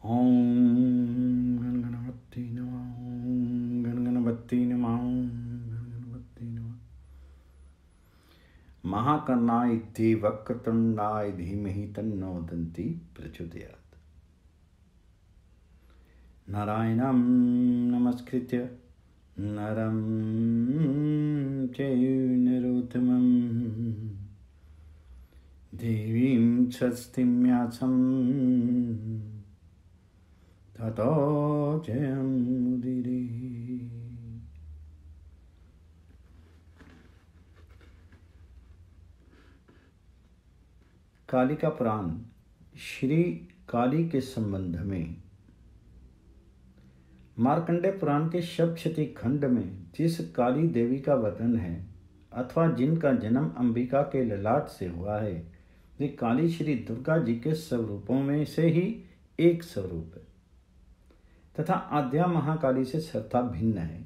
ओम गणगणपति नमः। ओम गणगणपति नमः। ओम गणगणपति नमः। महाकर्णाय इति वक्रतुंडाय धीमहि तन्नो दन्ति प्रचोदयात्। नारायणं नमस्कृत्य नरं चैव नरोत्तमं देवीं सरस्वतीं व्यासं ततो जयमुदीरये। काली का पुराण श्री काली के संबंध में मार्कंडेय पुराण के सप्तशती खंड में जिस काली देवी का वर्णन है अथवा जिनका जन्म अंबिका के ललाट से हुआ है, वे काली श्री दुर्गा जी के स्वरूपों में से ही एक स्वरूप है तथा आद्या महाकाली से सर्वथा भिन्न है।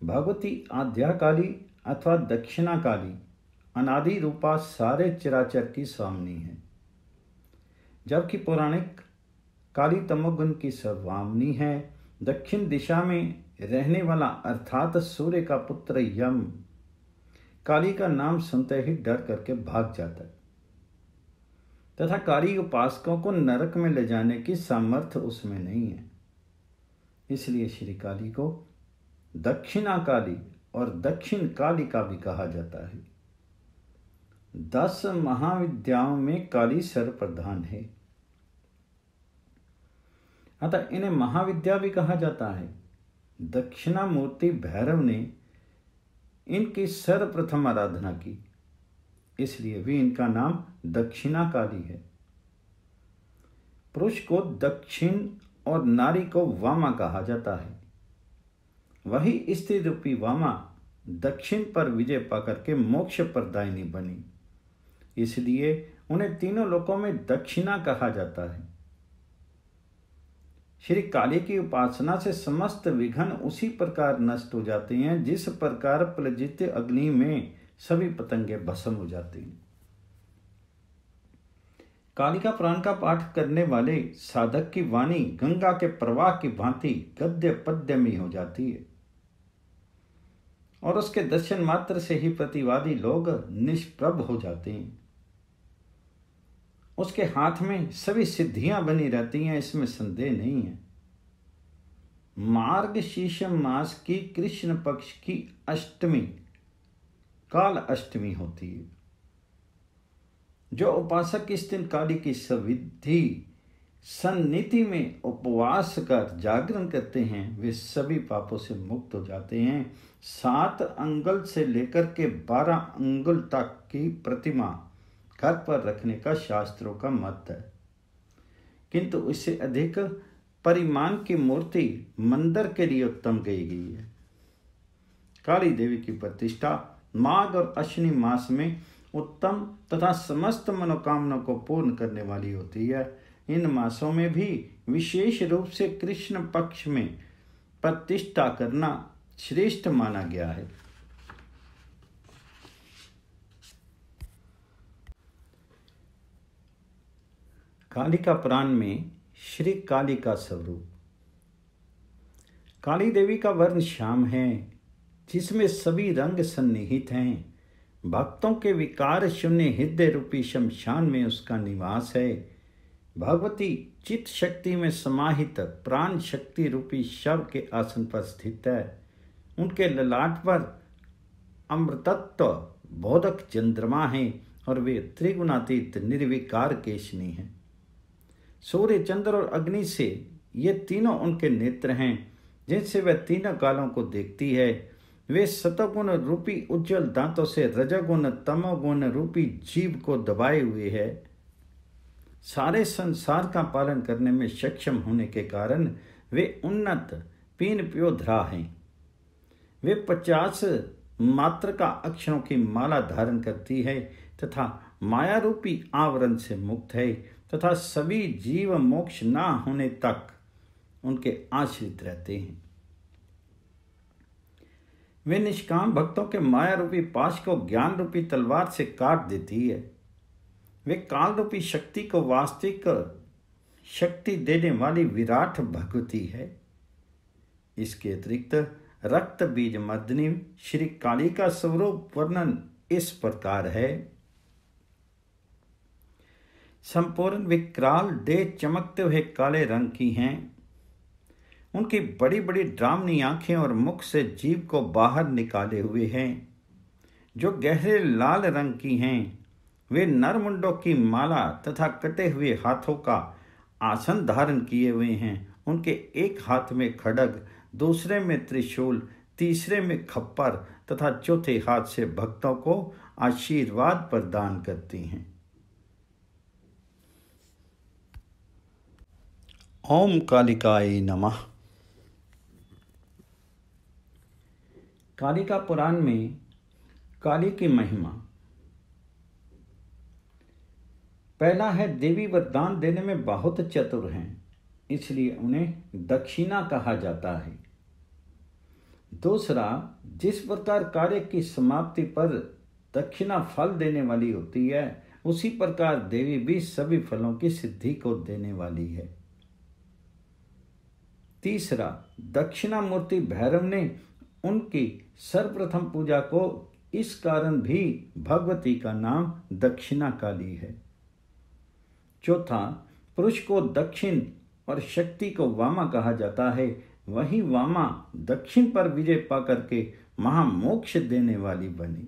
भगवती आद्या काली अथवा दक्षिणा काली अनादि रूपा सारे चराचर की स्वामिनी है, जबकि पौराणिक काली तमोगुण की सर्वामिनी है। दक्षिण दिशा में रहने वाला अर्थात सूर्य का पुत्र यम काली का नाम सुनते ही डर करके भाग जाता है तथा काली उपासकों को नरक में ले जाने की सामर्थ्य उसमें नहीं है। इसलिए श्री काली को दक्षिणा काली और दक्षिण काली का भी कहा जाता है। 10 महाविद्याओं में काली सर्वप्रधान है, अतः इन्हें महाविद्या भी कहा जाता है। दक्षिणामूर्ति भैरव ने इनकी सर्वप्रथम आराधना की, इसलिए भी इनका नाम दक्षिणा काली है। पुरुष को दक्षिण और नारी को वामा कहा जाता है। वही स्त्री रूपी वामा दक्षिण पर विजय पाकर के मोक्ष प्रदायिनी बनी, इसलिए उन्हें तीनों लोकों में दक्षिणा कहा जाता है। श्री काली की उपासना से समस्त विघ्न उसी प्रकार नष्ट हो जाते हैं जिस प्रकार प्रज्वलित अग्नि में सभी पतंगे भस्म हो जाती हैं। कालिका पुराण का पाठ करने वाले साधक की वाणी गंगा के प्रवाह की भांति गद्य पद्य में हो जाती है और उसके दर्शन मात्र से ही प्रतिवादी लोग निष्प्रभ हो जाते हैं। उसके हाथ में सभी सिद्धियां बनी रहती हैं, इसमें संदेह नहीं है। मार्गशीर्ष मास की कृष्ण पक्ष की अष्टमी काल अष्टमी होती है। जो उपासक इस दिन काली की सविधि सन्निधि में उपवास कर जागरण करते हैं, वे सभी पापों से मुक्त हो जाते हैं। 7 अंगुल से लेकर के 12 अंगुल तक की प्रतिमा घर पर रखने का शास्त्रों का मत है, किंतु इससे अधिक परिमाण की मूर्ति मंदिर के लिए उत्तम कही गई है। काली देवी की प्रतिष्ठा माघ और अश्विनी मास में उत्तम तथा समस्त मनोकामना को पूर्ण करने वाली होती है। इन मासों में भी विशेष रूप से कृष्ण पक्ष में प्रतिष्ठा करना श्रेष्ठ माना गया है। कालिका पुराण में श्री काली का स्वरूप। काली देवी का वर्ण श्याम है, जिसमें सभी रंग सन्निहित हैं। भक्तों के विकार शून्य हृदय रूपी शमशान में उसका निवास है। भगवती चित्त शक्ति में समाहित प्राण शक्ति रूपी शव के आसन पर स्थित है। उनके ललाट पर अमृतत्व बोधक चंद्रमा है और वे त्रिगुणातीत निर्विकार केशनी हैं। सूर्य, चंद्र और अग्नि से ये तीनों उनके नेत्र हैं, जिनसे वह तीनों कालों को देखती है। वे सतगुण रूपी उज्जवल दांतों से रजोगुण तमोगुण रूपी जीव को दबाए हुए है। सारे संसार का पालन करने में सक्षम होने के कारण वे उन्नत पीन प्योधरा हैं। वे 50 मात्रका अक्षरों की माला धारण करती है तथा माया रूपी आवरण से मुक्त है तथा सभी जीव मोक्ष ना होने तक उनके आश्रित रहते हैं। वे निष्काम भक्तों के माया रूपी पाश को ज्ञान रूपी तलवार से काट देती है। वे काल रूपी शक्ति को वास्तविक शक्ति देने वाली विराट भगवती है। इसके अतिरिक्त रक्त बीज मर्दिनी श्री काली का स्वरूप वर्णन इस प्रकार है। संपूर्ण विकराल देह चमकते हुए काले रंग की हैं। उनकी बड़ी बड़ी डरावनी आंखें और मुख से जीभ को बाहर निकाले हुए हैं, जो गहरे लाल रंग की हैं। वे नरमुंडों की माला तथा कटे हुए हाथों का आसन धारण किए हुए हैं। उनके एक हाथ में खड्ग, दूसरे में त्रिशूल, तीसरे में खप्पर तथा चौथे हाथ से भक्तों को आशीर्वाद प्रदान करती हैं। ओम कालिकाय नमः। कालिका पुराण में काली की महिमा। पहला है, देवी वरदान देने में बहुत चतुर हैं, इसलिए उन्हें दक्षिणा कहा जाता है। दूसरा, जिस प्रकार कार्य की समाप्ति पर दक्षिणा फल देने वाली होती है, उसी प्रकार देवी भी सभी फलों की सिद्धि को देने वाली है। तीसरा, दक्षिणा मूर्ति भैरव ने उनकी सर्वप्रथम पूजा को इस कारण भी भगवती का नाम दक्षिणा काली है। चौथा, पुरुष को दक्षिण और शक्ति को वामा कहा जाता है। वही वामा दक्षिण पर विजय पाकर के महामोक्ष देने वाली बनी।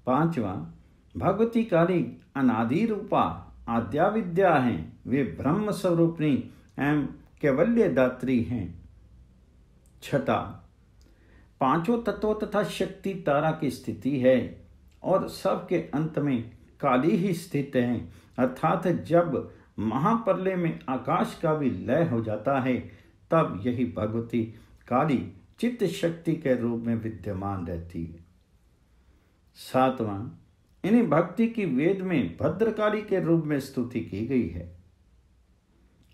पांचवा, भगवती काली अनादि रूपा आद्या विद्या हैं। वे ब्रह्म स्वरूपिणी एवं कैवल्य दात्री हैं। छठा, पांचों तत्वों तथा शक्ति तारा की स्थिति है और सबके अंत में काली ही स्थित है, अर्थात जब महाप्रलय में आकाश का भी लय हो जाता है, तब यही भगवती काली चित्त शक्ति के रूप में विद्यमान रहती है। सातवां, इन्हीं भक्ति की वेद में भद्रकाली के रूप में स्तुति की गई है।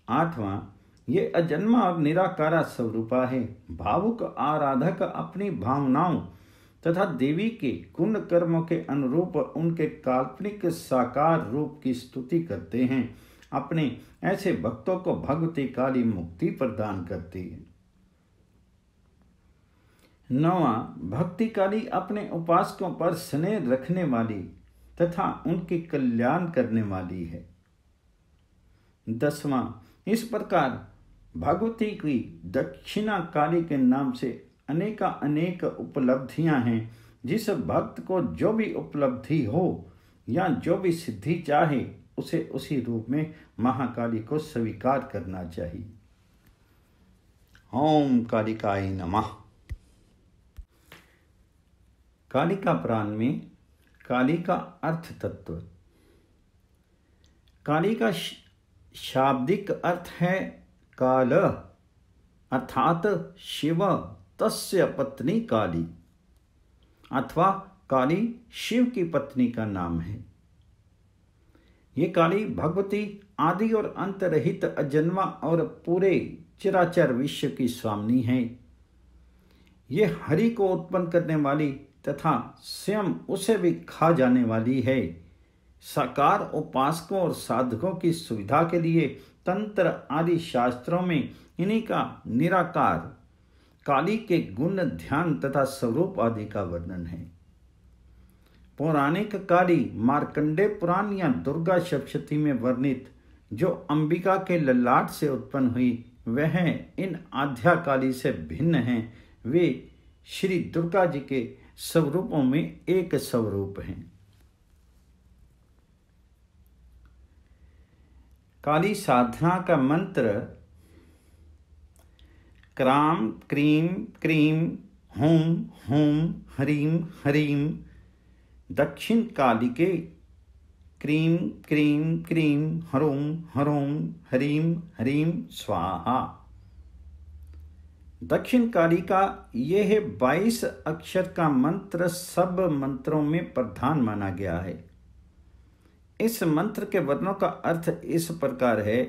आठवां, ये अजन्मा और निराकारा स्वरूपा है। भावुक आराधक अपनी भावनाओं तथा देवी के गुण कर्मों के अनुरूप उनके काल्पनिक साकार रूप की स्तुति करते हैं। अपने ऐसे भक्तों को भगवती काली मुक्ति प्रदान करती है। नौवां, भक्ति काली अपने उपासकों पर स्नेह रखने वाली तथा उनकी कल्याण करने वाली है। 10वां, इस प्रकार भगवती की दक्षिणा काली के नाम से अनेक उपलब्धियां हैं। जिस भक्त को जो भी उपलब्धि हो या जो भी सिद्धि चाहे, उसे उसी रूप में महाकाली को स्वीकार करना चाहिए। ओम कालिकाय नमः। कालिका पुराण में काली का अर्थ तत्व। काली का शाब्दिक अर्थ है काल, अर्थात शिव तस्य पत्नी काली, अथवा काली शिव की पत्नी का नाम है। ये काली भगवती आदि और अंत रहित अजन्मा और पूरे चराचर विश्व की स्वामिनी है। ये हरि को उत्पन्न करने वाली तथा स्वयं उसे भी खा जाने वाली है। साकार उपासकों और साधकों की सुविधा के लिए तंत्र आदि शास्त्रों में इन्हीं का निराकार काली के गुण, ध्यान तथा स्वरूप आदि का वर्णन है। पौराणिक काली मार्कंडेय पुराण या दुर्गा सप्तशती में वर्णित जो अंबिका के ललाट से उत्पन्न हुई, वह इन आद्या काली से भिन्न हैं। वे श्री दुर्गा जी के स्वरूपों में एक स्वरूप हैं। काली साधना का मंत्र क्राम क्रीम क्रीम हुम हुम हरीम हरीम। दक्षिण काली के क्रीम क्रीम क्रीम हरोम हरोम हरीम हरीम स्वाहा। दक्षिण काली का यह 22 अक्षर का मंत्र सब मंत्रों में प्रधान माना गया है। इस मंत्र के वर्णों का अर्थ इस प्रकार है।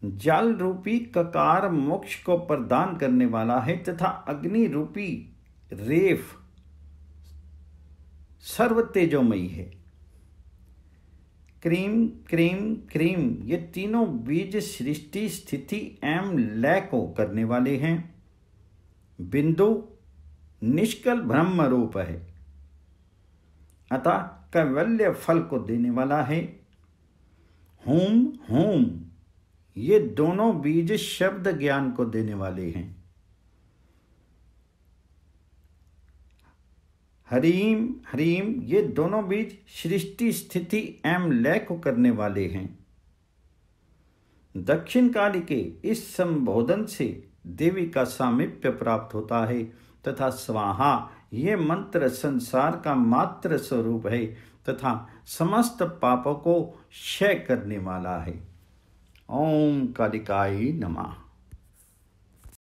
जल रूपी ककार मोक्ष को प्रदान करने वाला है तथा अग्नि रूपी रेफ सर्व तेजोमयी है। क्रीम क्रीम क्रीम, ये तीनों बीज सृष्टि स्थिति एवं लय को करने वाले हैं। बिंदु निष्कल ब्रह्म रूप है, अतः कैवल्य फल को देने वाला है। हूम हूम, ये दोनों बीज शब्द ज्ञान को देने वाले हैं। हरीम हरीम, ये दोनों बीज सृष्टि स्थिति एवं लय को करने वाले हैं। दक्षिण काली के इस संबोधन से देवी का सामीप्य प्राप्त होता है तथा स्वाहा ये मंत्र संसार का मात्र स्वरूप है तथा समस्त पापों को क्षय करने वाला है। ओम कालिकाय नमः।